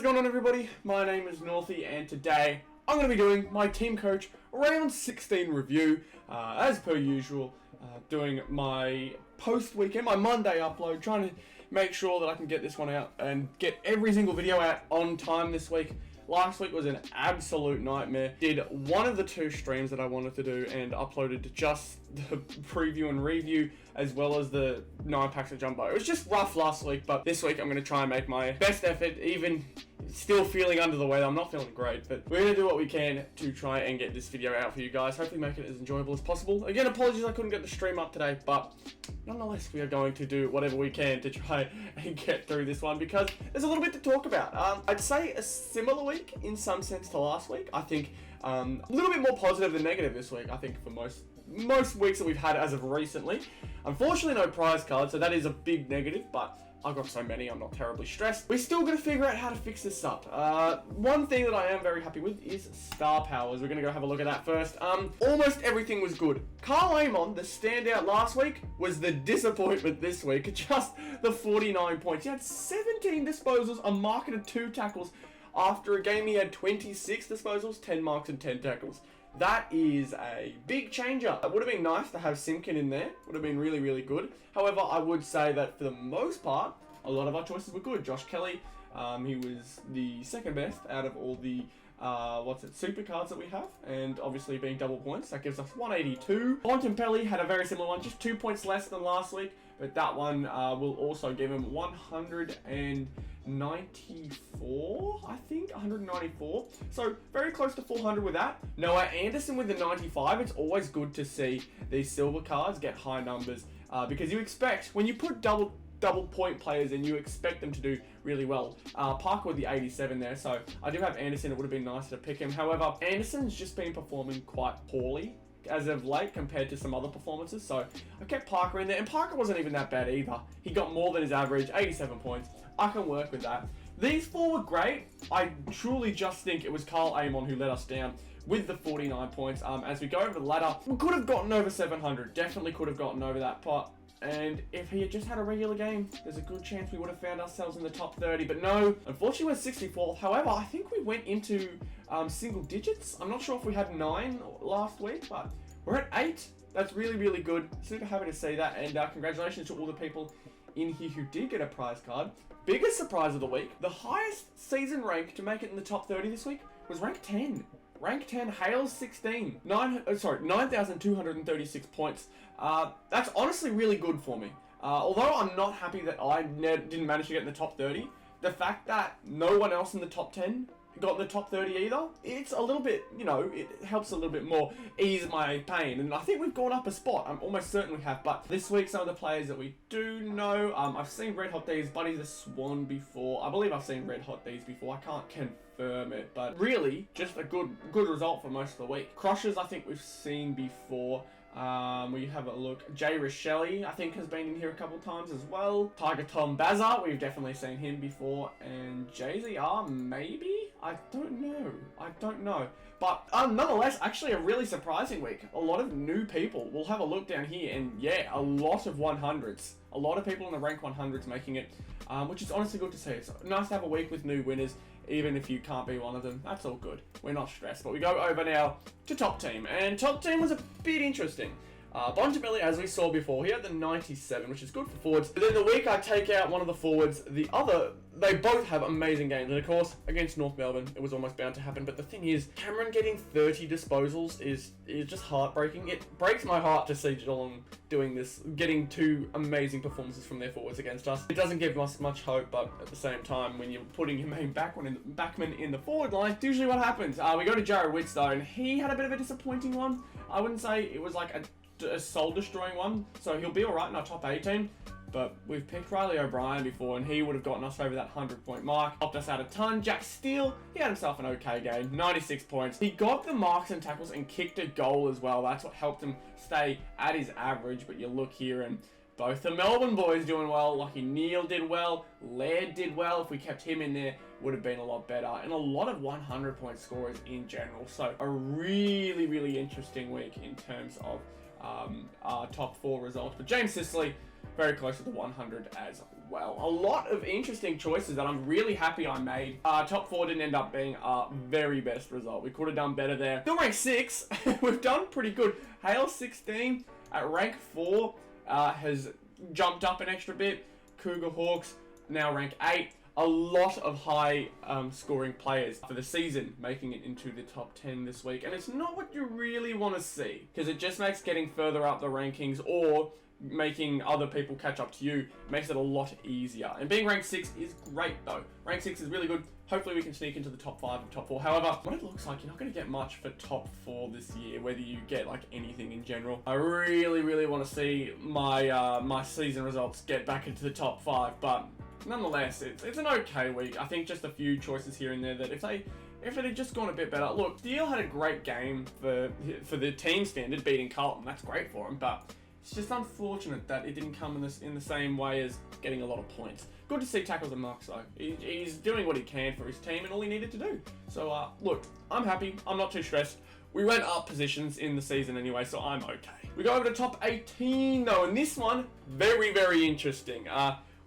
going on, everybody? My name is Northy, and today I'm going to be doing my Teamcoach round 16 review, as per usual, doing my post-weekend, my Monday upload, trying to make sure that I can get this one out and get every single video out on time this week. Last week was an absolute nightmare. Did one of the two streams that I wanted to do and uploaded just the preview and review as well as the 9 packs of Jumbo. It was just rough last week, but this week I'm going to try and make my best effort, even still feeling under the weather. I'm not feeling great, but we're going to do what we can to try and get this video out for you guys. Hopefully make it as enjoyable as possible. Again, apologies I couldn't get the stream up today, but nonetheless, we are going to do whatever we can to try and get through this one because there's a little bit to talk about. I'd say a similar week in some sense to last week. I think a little bit more positive than negative this week, I think, for most weeks that we've had as of recently. Unfortunately, no prize cards, so that is a big negative, but I've got so many, I'm not terribly stressed. We're still going to figure out how to fix this up. One thing that I am very happy with is star powers. We're going to go have a look at that first. Almost everything was good. Carl Amon, the standout last week, was the disappointment this week. Just the 49 points. He had 17 disposals, a mark and 2 tackles. After a game, he had 26 disposals, 10 marks and 10 tackles. That is a big changer. It would have been nice to have Simkin in there. Would have been really, really good. However, I would say that for the most part, a lot of our choices were good. Josh Kelly, he was the second best out of all the super cards that we have, and obviously being double points, that gives us 182. Bontempelli had a very similar one, just 2 points less than last week, but that one will also give him 194, I think, 194. So very close to 400 with that. Noah Anderson with the 95. It's always good to see these silver cards get high numbers because you expect, when you put double point players in, you expect them to do really well. Parker with the 87 there, so I do have Anderson. It would have been nicer to pick him. However, Anderson's just been performing quite poorly as of late compared to some other performances, so I kept Parker in there, and Parker wasn't even that bad either. He got more than his average, 87 points. I can work with that. These four were great. I truly just think it was Carl Amon who let us down with the 49 points. As we go over the ladder, we could have gotten over 700. Definitely could have gotten over that pot. And if he had just had a regular game, there's a good chance we would have found ourselves in the top 30. But no, unfortunately we're 64th. However, I think we went into single digits. I'm not sure if we had 9 last week, but we're at 8. That's really, really good. Super happy to see that. And congratulations to all the people in here who did get a prize card. Biggest surprise of the week, the highest season rank to make it in the top 30 this week was rank 10. Rank 10, Hales 16, 9,236 points. That's honestly really good for me. Although I'm not happy that I didn't manage to get in the top 30, the fact that no one else in the top 10 got in the top 30 either, it's a little bit, it helps a little bit more ease my pain. And I think we've gone up a spot. I'm almost certain we have. But this week, some of the players that we do know, I've seen Red Hot D's, Buddy the Swan before. I believe I've seen Red Hot D's before. I can't confirm it, but really just a good result for most of the week. Crushers, I think we've seen before. We have a look. Jay Rochelle, I think, has been in here a couple times as well. Tiger Tom Bazar, we've definitely seen him before. And JZR, maybe? I don't know. But nonetheless, actually a really surprising week. A lot of new people. We'll have a look down here, and yeah, a lot of 100s. A lot of people in the rank 100s making it, which is honestly good to see. It's nice to have a week with new winners, even if you can't be one of them. That's all good. We're not stressed. But we go over now to top team. And top team was a bit interesting. Bontempelli, as we saw before, he had the 97, which is good for forwards. But then the week I take out one of the forwards, the other, they both have amazing games. And of course, against North Melbourne, it was almost bound to happen. But the thing is, Cameron getting 30 disposals is just heartbreaking. It breaks my heart to see Geelong doing this, getting 2 amazing performances from their forwards against us. It doesn't give us much hope, but at the same time, when you're putting your main backman in the forward line, it's usually what happens. We go to Jared Whitstone. He had a bit of a disappointing one. I wouldn't say it was like a soul-destroying one, so he'll be alright in our top 18, but we've picked Riley O'Brien before, and he would have gotten us over that 100-point mark, helped us out a ton. Jack Steele, he had himself an okay game, 96 points. He got the marks and tackles and kicked a goal as well. That's what helped him stay at his average, but you look here and both the Melbourne boys doing well. Lucky Neal did well, Laird did well. If we kept him in there, would have been a lot better, and a lot of 100-point scorers in general. So a really, really interesting week in terms of our top 4 results. But James Sicily, very close to the 100 as well. A lot of interesting choices that I'm really happy I made. Top 4 didn't end up being our very best result. We could have done better there. Still rank 6. We've done pretty good. Hale 16 at rank 4 has jumped up an extra bit. Cougar Hawks now rank 8. A lot of high scoring players for the season making it into the top 10 this week. And it's not what you really want to see, because it just makes getting further up the rankings or making other people catch up to you makes it a lot easier. And being ranked 6 is great though. Rank 6 is really good. Hopefully we can sneak into the top 5 and top 4. However, what it looks like, you're not going to get much for top 4 this year, whether you get like anything in general. I really want to see my my season results get back into the top 5, but nonetheless, it's an okay week. I think just a few choices here and there that if it had just gone a bit better. Look, Steele had a great game for the team standard, beating Carlton. That's great for him, but it's just unfortunate that it didn't come in the same way as getting a lot of points. Good to see tackles and marks though. He's doing what he can for his team and all he needed to do. So look, I'm happy. I'm not too stressed. We went up positions in the season anyway, so I'm okay. We go over to top 18 though, and this one, very interesting.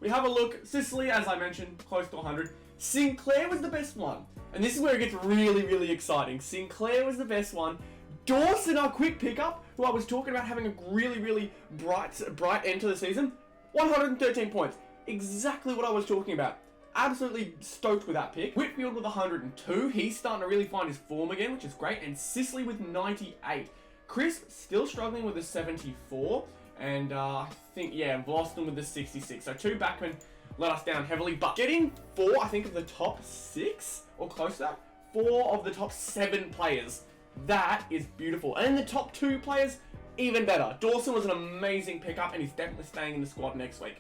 We have a look. Sicily, as I mentioned, close to 100. Sinclair was the best one. And this is where it gets really exciting. Sinclair was the best one. Dawson, our quick pickup, who I was talking about having a really bright end to the season, 113 points. Exactly what I was talking about. Absolutely stoked with that pick. Whitfield with 102. He's starting to really find his form again, which is great. And Sicily with 98. Chris still struggling with a 74. And I think, yeah, Vlosten with the 66. So 2 backmen let us down heavily. But getting 4, I think, of the top 6, or close to that, 4 of the top 7 players. That is beautiful. And the top 2 players, even better. Dawson was an amazing pickup, and he's definitely staying in the squad next week.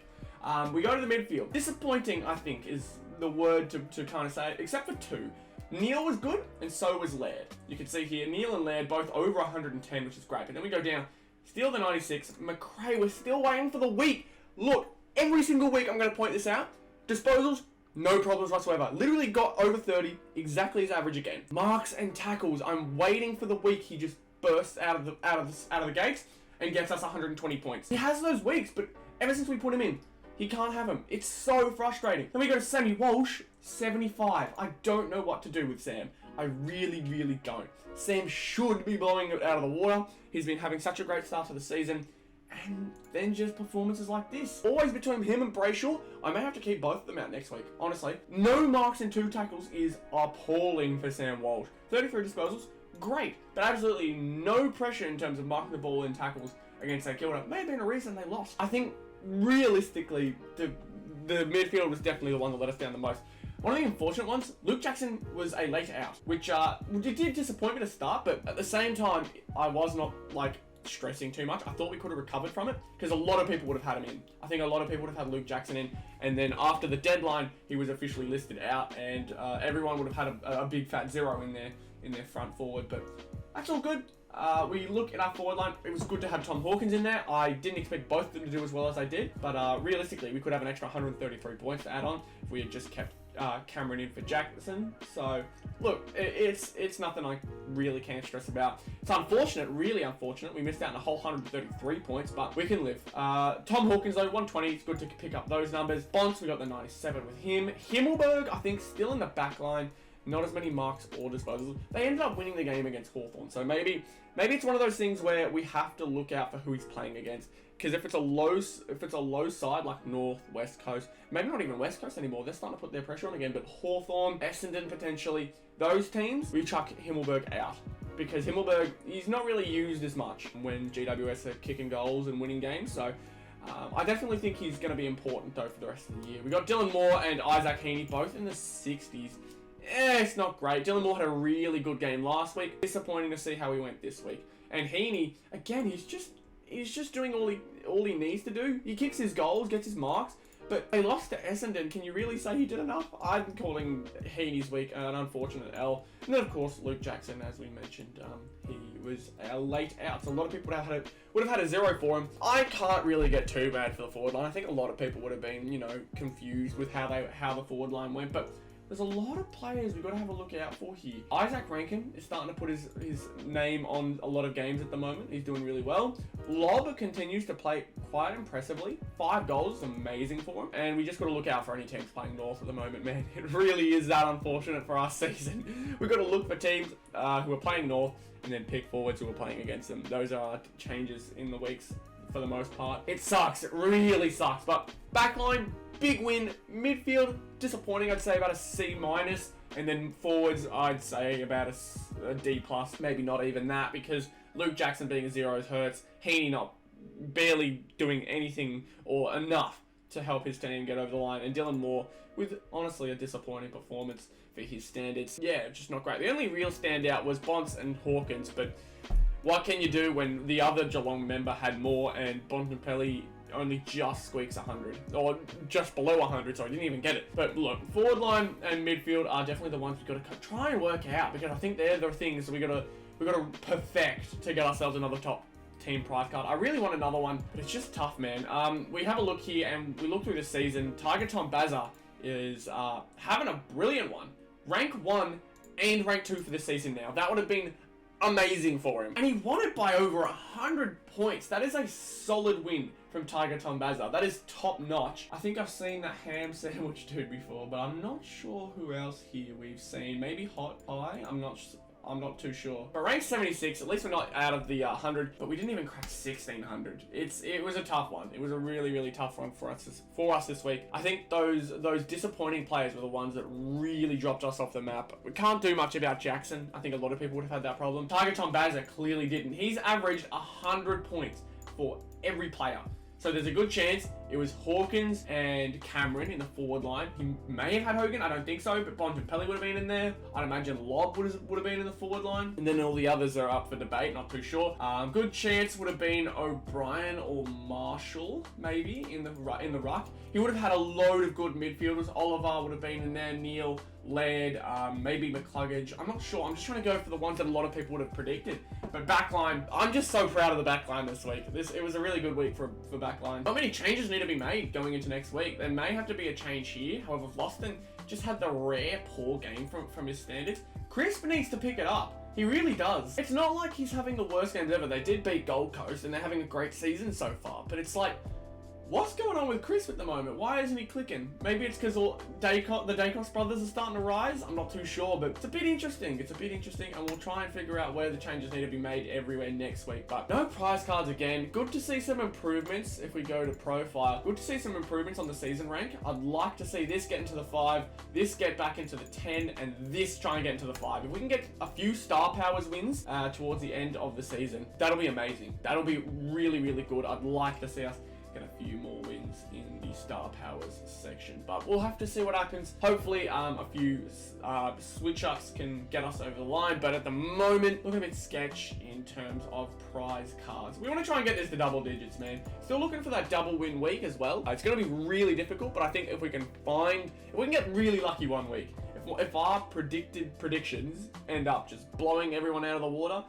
We go to the midfield. Disappointing, I think, is the word to kind of say it, except for 2. Neil was good, and so was Laird. You can see here, Neil and Laird both over 110, which is great. But then we go down. Steele the 96. McRae, we're still waiting for the week. Look, every single week I'm going to point this out. Disposals, no problems whatsoever. Literally got over 30, exactly his average again. Marks and tackles, I'm waiting for the week he just bursts out of the gates and gets us 120 points. He has those weeks, but ever since we put him in, he can't have him. It's so frustrating. Then we go to Sammy Walsh, 75. I don't know what to do with Sam. I really don't. Sam should be blowing it out of the water. He's been having such a great start to the season. And then just performances like this. Always between him and Brayshaw. I may have to keep both of them out next week, honestly. No marks and 2 tackles is appalling for Sam Walsh. 33 disposals, great. But absolutely no pressure in terms of marking the ball in tackles against St Kilda. May have been a reason they lost. I think, realistically, the midfield was definitely the one that let us down the most. One of the unfortunate ones, Luke Jackson was a late out, which it did disappoint me to start, but at the same time, I was not, stressing too much. I thought we could have recovered from it, because a lot of people would have had him in. I think a lot of people would have had Luke Jackson in, and then after the deadline, he was officially listed out, and everyone would have had a big fat 0 in their front forward, but that's all good. We look at our forward line. It was good to have Tom Hawkins in there. I didn't expect both of them to do as well as they did, but realistically, we could have an extra 133 points to add on if we had just kept Cameron in for Jackson. So look, it's nothing I really can't stress about. It's unfortunate, really unfortunate. We missed out on a whole 133 points, but we can live. Tom Hawkins though, 120. It's good to pick up those numbers. Bonks, we got the 97 with him. Himmelberg, I think, still in the back line. Not as many marks or disposals. They ended up winning the game against Hawthorn. So maybe it's one of those things where we have to look out for who he's playing against. Because if it's a low side like North, West Coast, maybe not even West Coast anymore, they're starting to put their pressure on again. But Hawthorn, Essendon potentially, those teams, we chuck Himmelberg out. Because Himmelberg, he's not really used as much when GWS are kicking goals and winning games. So I definitely think he's going to be important though for the rest of the year. We got Dylan Moore and Isaac Heaney both in the 60s. It's not great. Dylan Moore had a really good game last week. Disappointing to see how he went this week. And Heaney, again, he's just doing all he needs to do. He kicks his goals, gets his marks, but they lost to Essendon. Can you really say he did enough? I'm calling Heaney's week an unfortunate L. And then, of course, Luke Jackson, as we mentioned, he was a late out. So a lot of people would have had a 0 for him. I can't really get too bad for the forward line. I think a lot of people would have been, confused with how the forward line went, but there's a lot of players we've got to have a look out for here. Isaac Rankin is starting to put his name on a lot of games at the moment. He's doing really well. Lob continues to play quite impressively. 5 goals is amazing for him. And we just got to look out for any teams playing North at the moment, man. It really is that unfortunate for our season. We've got to look for teams who are playing North and then pick forwards who are playing against them. Those are changes in the weeks for the most part. It sucks. It really sucks. But backline, big win. Midfield, disappointing. I'd say about a C-. And then forwards, I'd say about a D+. Maybe not even that, because Luke Jackson being a 0 hurts. Heaney not barely doing anything or enough to help his team get over the line. And Dylan Moore with, honestly, a disappointing performance for his standards. Yeah, just not great. The only real standout was Bonts and Hawkins, but what can you do when the other Geelong member had more and Bontempelli only just squeaks 100, or just below 100, so I didn't even get it. But look, forward line and midfield are definitely the ones we've got to try and work out, because I think they're the things that we've got to perfect to get ourselves another top team prize card. I really want another one, but it's just tough, man. We have a look here, and we look through the season. Tiger Tom Bazza is having a brilliant one. Rank 1 and rank 2 for this season now. That would have been amazing for him. And he won it by over 100 points. That is a solid win from Tiger Tom Bazza. That is top notch. I think I've seen that ham sandwich dude before, but I'm not sure who else here we've seen. Maybe Hot Pie? I'm not too sure. But rank 76, at least we're not out of the 100, but we didn't even crack 1600. It was a tough one. It was a really, really tough one for us this week. I think those disappointing players were the ones that really dropped us off the map. We can't do much about Jackson. I think a lot of people would have had that problem. Tiger Tom Bazza clearly didn't. He's averaged 100 points for every player. So there's a good chance it was Hawkins and Cameron in the forward line. He may have had Hogan, I don't think so, but Bontempelli would have been in there. I'd imagine Lob would have been in the forward line. And then all the others are up for debate, not too sure. Good chance would have been O'Brien or Marshall, maybe, in the ruck. He would have had a load of good midfielders. Oliver would have been in there, Neil, Laird, maybe McCluggage. I'm not sure. I'm just trying to go for the ones that a lot of people would have predicted. But backline, I'm just so proud of the backline this week. It was a really good week for backline. Not many changes need to be made going into next week. There may have to be a change here. However, Vlosten just had the rare poor game from his standards. Crisp needs to pick it up. He really does. It's not like he's having the worst games ever. They did beat Gold Coast and they're having a great season so far. But it's like, what's going on with Chris at the moment? Why isn't he clicking? Maybe it's because the Dacos brothers are starting to rise? I'm not too sure, but it's a bit interesting. And we'll try and figure out where the changes need to be made everywhere next week. But no prize cards again. Good to see some improvements if we go to profile. Good to see some improvements on the season rank. I'd like to see this get into the 5, this get back into the 10, and this try and get into the 5. If we can get a few Star Powers wins towards the end of the season, that'll be amazing. That'll be really, really good. I'd like to see us get a few more wins in the Star Powers section, but we'll have to see what happens. Hopefully a few switch ups can get us over the line, but at the moment looking a bit sketch in terms of prize cards. We want to try and get this to double digits, man. Still looking for that double win week as well. It's going to be really difficult, but I think if we can get really lucky one week, if our predictions end up just blowing everyone out of the water,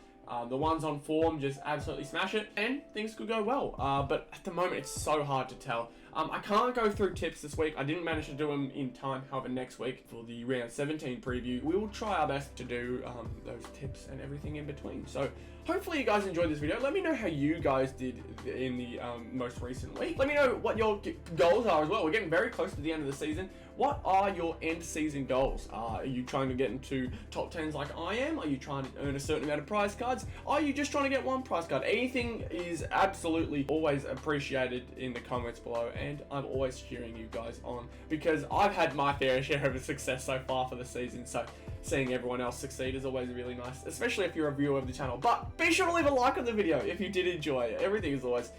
the ones on form just absolutely smash it, and things could go well. But at the moment, it's so hard to tell. I can't go through tips this week. I didn't manage to do them in time. However, next week for the round 17 preview, we will try our best to do those tips and everything in between. So hopefully you guys enjoyed this video. Let me know how you guys did in the most recent week. Let me know what your goals are as well. We're getting very close to the end of the season. What are your end season goals? Are you trying to get into top 10s like I am? Are you trying to earn a certain amount of prize cards? Are you just trying to get one prize card? Anything is absolutely always appreciated in the comments below, and I'm always cheering you guys on because I've had my fair share of success so far for the season. So seeing everyone else succeed is always really nice, especially if you're a viewer of the channel. But be sure to leave a like on the video if you did enjoy it. Everything is always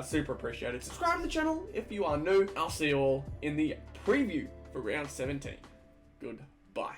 super appreciated. Subscribe to the channel if you are new. I'll see you all in the preview for round 17. Goodbye.